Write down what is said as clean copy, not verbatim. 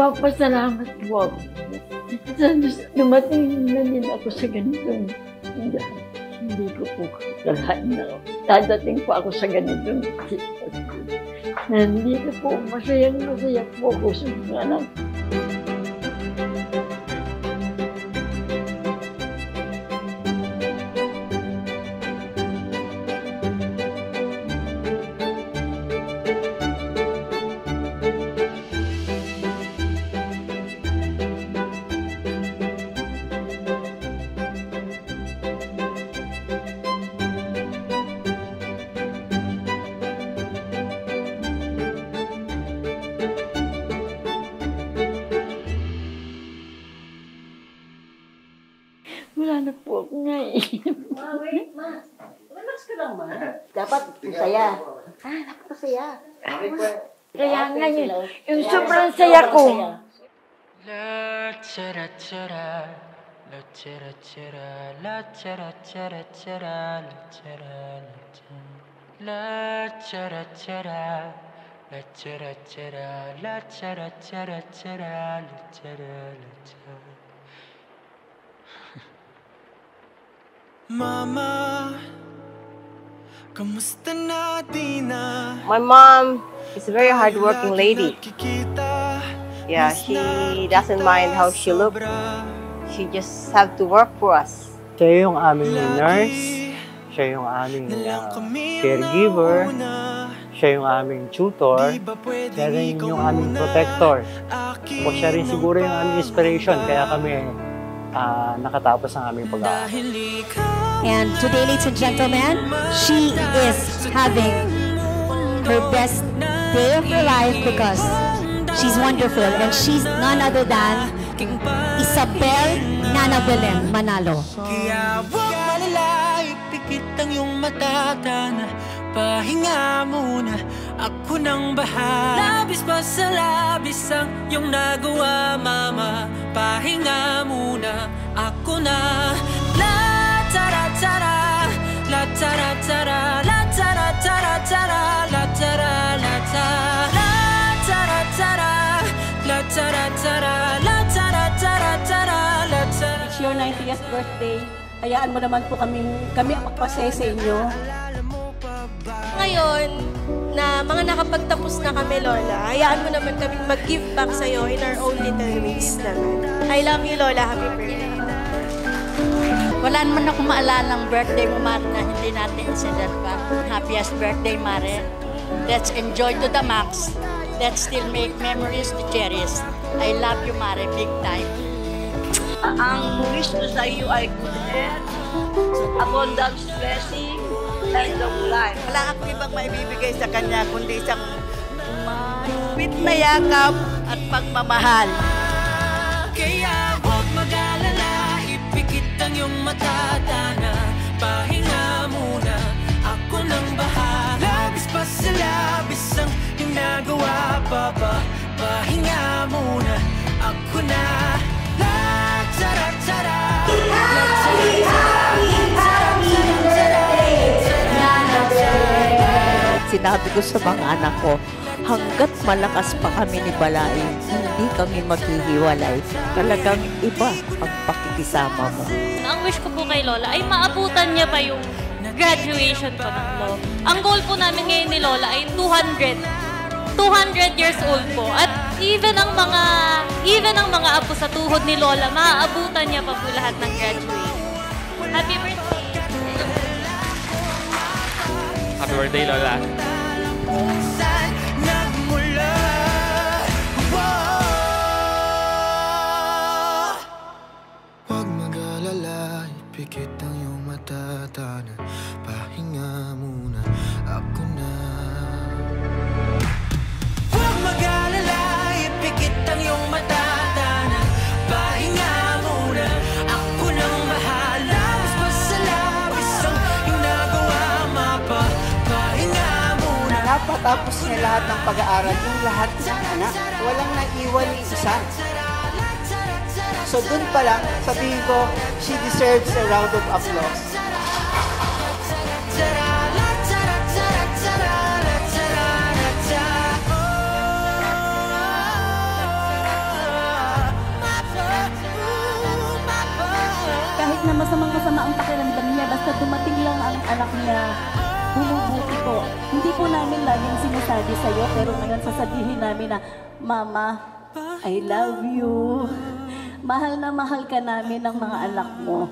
Nagpapasalamat po ako. Dumating na din ako sa ganitong tindahan. Hindi ko po kalahin na dadating po ako sa ganitong sitwasyon. Nandito po, masayang po ako sa mga anak. Wala na po ako ngayon. Wait, ma. Relax ka lang, ma. Dapat masaya. Napakasaya. Kaya ngayon, yung sobrang saya ko. La chara chara, la chara chara, la chara chara chara, la chara la chara chara, la chara chara, la chara chara chara, la chara la chara. Mama, kamusta na Tina? My mom is a very hardworking lady. Yeah, she doesn't mind how she looks. She just have to work for us. Siya yung aming nurse, siya yung aming caregiver, siya yung aming tutor, siya rin yung aming protector. O siya rin siguro yung aming inspiration, kaya kami nakatapos ang aming pag-aaral. And today, ladies and gentlemen, she is having her best day of her life because she's wonderful and she's none other than Isabel Nana Belen Manalo. Kaya huwag malala, ipikit ang iyong matatana. Pahinga muna, ako nang bahala. Labis pa sa labis ang iyong nagawa, mama. Pahinga muna, ako na. La tara tara, la tara tara, la tara tara tara, la tara la tara, la tara tara, la tara tara, la tara tara tara, la tara. It's your 90th birthday. Hayaan mo naman po kami magpasaya sa inyo. Ngayon, na mga nakapagtapos na kami, Lola, hayaan mo naman kaming mag-give back sa'yo in our own little ways naman. I love you, Lola. Happy birthday. Wala naman ako maalalang birthday mo, Mare, na hindi natin i-celebrate. Happiest birthday, Mare. Let's enjoy to the max. Let's still make memories to cherish. I love you, Mare, big time. Ang wish ko sa iyo ay good health, abundance blessing, and long life. Wala akong ibang maibibigay sa kanya kundi isang mahigpit na yakap at pagmamahal. Kaya huwag mag-alala, ipikit ang iyong matatana. Pahinga muna, ako nang bahala. Labis pa sa labis ang ginagawa, Papa. Pahinga muna, ako na. La tara tara, la tara tara. Sinabi ko sa mga anak ko, hanggat malakas pa kami ni Balay, hindi kami maghihiwalay. Talagang iba ang pakikisama mo. Ang wish ko po kay Lola ay maabutan niya pa yung graduation ko ng law. Ang goal po namin ngayon ni Lola ay 200 years old po. At even ang mga apo sa tuhod ni Lola, maaabutan niya pa po lahat ng graduation. Happy birthday! Happy birthday, Lola! Huwag mag-alala, ipikit ang iyong matatana. Pahinga muna, ako na. Huwag mag-alala, ipikit ang iyong matatana. Pahinga muna, ako nang bahala. Labis pa sa labis ang ginagawa, mapa. Pahinga muna. Napatapos niya lahat ng pag-aaral, yung lahat ng anak. Walang naiwan ni isa. So dun pa lang, sabihin ko, she deserves a round of applause. kahit na masamang-masama ang pakiramdam niya, basta dumating lang ang anak niya, bumubuti po. Hindi po namin laging sinasabi sa'yo, pero ngayon sasabihin namin na, Mama, I love you. Mahal na mahal ka namin ng mga anak mo.